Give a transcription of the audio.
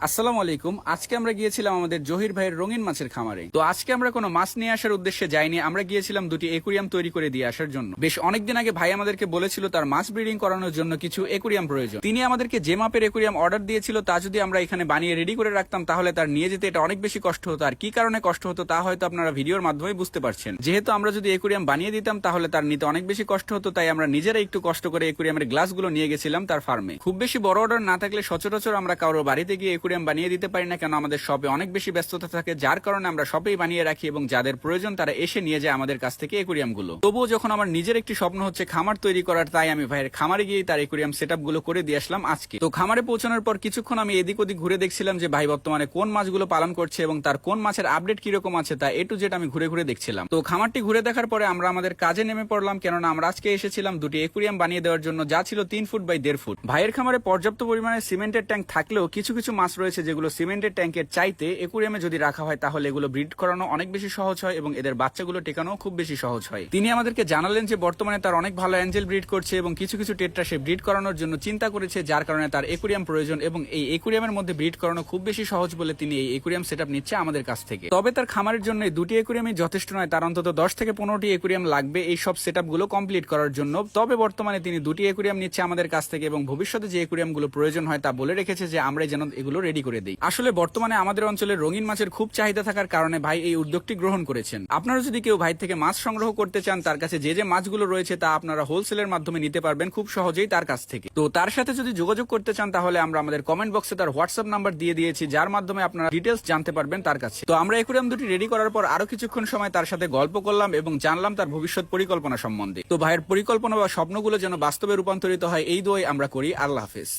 আসসালামু আলাইকুম। আজকে আমরা গিয়েছিলাম আমাদের জহির ভাইয়ের রঙিন মাছের খামারে। তো আজকে আমরা কোনো মাছ নিয়ে আসার উদ্দেশ্যে যাইনি, আমরা গিয়েছিলাম দুটি একুরিয়াম তৈরি করে দিয়ে আসার জন্য। বেশ অনেকদিন আগে ভাই আমাদেরকে বলেছিল তার মাছ ব্রিডিং করানোর জন্য কিছু একুরিয়াম প্রয়োজন। তিনি আমাদেরকে যে মাপের একুরিয়াম অর্ডার দিয়েছিল তা যদি আমরা এখানে বানিয়ে রেডি করে রাখতাম তাহলে তার নিয়ে যেতে এটা অনেক বেশি কষ্ট হতো। আর কি কারণে কষ্ট হতো তা হয়তো আপনারা ভিডিওর মাধ্যমে বুঝতে পারছেন। যেহেতু আমরা যদি একুরিয়াম বানিয়ে দিতাম তাহলে তার নিতে অনেক বেশি কষ্ট হতো, তাই আমরা নিজেরা একটু কষ্ট করে একুরিয়ামের গ্লাসগুলো নিয়ে গেছিলাম তার ফার্মে। খুব বেশি বড় অর্ডার না থাকলে সচরাচর আমরা কারোর বাড়িতে গিয়ে একুরিয়াম বানিয়ে দিতে পারি না, কেন আমাদের শপে অনেক বেশি ব্যস্ততা থাকে, যার কারণে আমরা শপেই বানিয়ে রাখি এবং যাদের প্রয়োজন তারা এসে নিয়ে যায় আমাদের কাছ থেকে একুরিয়াম গুলো। তবুও যখন আমার নিজের একটি স্বপ্ন হচ্ছে খামার তৈরি করার, তাই আমি ভাইয়ের খামারে গিয়ে তার একুরিয়াম সেটআপ গুলো করে দিয়ে আসলাম আজকে। তো খামারে পৌঁছানোর পর কিছুক্ষণ আমি এদিক ওদিক ঘুরে দেখছিলাম যে ভাই বর্তমানে কোন মাছগুলো পালন করছে এবং তার কোন মাছের আপডেট কিরকম আছে তা A to Z আমি ঘুরে ঘুরে দেখছিলাম। তো খামারটি ঘুরে দেখার পরে আমরা আমাদের কাজে নেমে পড়লাম, কেননা আমরা আজকে এসেছিলাম দুটি একুরিয়াম বানিয়ে দেওয়ার জন্য, যা ছিল 3 ফুট বাই 1.5 ফুট। ভাইয়ের খামারে পর্যাপ্ত পরিমাণে সিমেন্টের ট্যাঙ্ক থাকলেও কিছু কিছু মাছ রয়েছে যেগুলো সিমেন্টের ট্যাঙ্কের চাইতে একুরিয়ামে যদি রাখা হয় তাহলে এগুলো ব্রিড করানো অনেক বেশি সহজ হয় এবং এদের বাচ্চাগুলো টেকানো খুব বেশি সহজ হয়। তিনি আমাদেরকে জানালেন যে বর্তমানে তার অনেক ভালো অ্যাঞ্জেল ব্রিড করছে এবং কিছু কিছু টেট্রা সে ব্রিড করানোর জন্য চিন্তা করেছে, যার কারণে তার একুরিয়াম প্রয়োজন এবং এই একুরিয়ামের মধ্যে ব্রিড করানো খুব বেশি সহজ বলে তিনি এই একুরিয়াম সেটআপ নিচ্ছে আমাদের কাছ থেকে। তবে তার খামারের জন্য এই দুটি একুরিয়ামই যথেষ্ট নয়, তার অন্তত 10 থেকে 15টি একুরিয়াম লাগবে এই সব সেটআপ গুলো কমপ্লিট করার জন্য। তবে বর্তমানে তিনি দুটি একুরিয়াম নিচ্ছে আমাদের কাছ থেকে এবং ভবিষ্যতে যে একুরিয়াম গুলো প্রয়োজন হয় তা বলে রেখেছে যে আমরাই যেন এগুলো রেডি করে দিই। আসলে বর্তমানে আমাদের অঞ্চলে রঙিন মাছের খুব চাহিদা থাকার কারণে ভাই এই উদ্যোগটি গ্রহণ করেছেন। আপনারা যদি কেউ ভাই থেকে মাছ সংগ্রহ করতে চান, তার কাছে যে যে মাছগুলো রয়েছে তা আপনারা হোলসেলের মাধ্যমে নিতে পারবেন খুব সহজেই তার কাছ থেকে। তো তার সাথে যদি যোগাযোগ করতে চান তাহলে আমরা আমাদের কমেন্ট বক্সে তার হোয়াটসঅ্যাপ নাম্বার দিয়ে দিয়েছি, যার মাধ্যমে আপনারা ডিটেলস জানতে পারবেন তার কাছে। তো আমরা একুরিয়াম দুটি রেডি করার পর আরো কিছুক্ষণ সময় তার সাথে গল্প করলাম এবং জানলাম তার ভবিষ্যৎ পরিকল্পনা সম্বন্ধে। তো ভাইয়ের পরিকল্পনা বা স্বপ্নগুলো যেন বাস্তবে রূপান্তরিত হয় এই দোয়াই আমরা করি। আল্লাহ হাফেজ।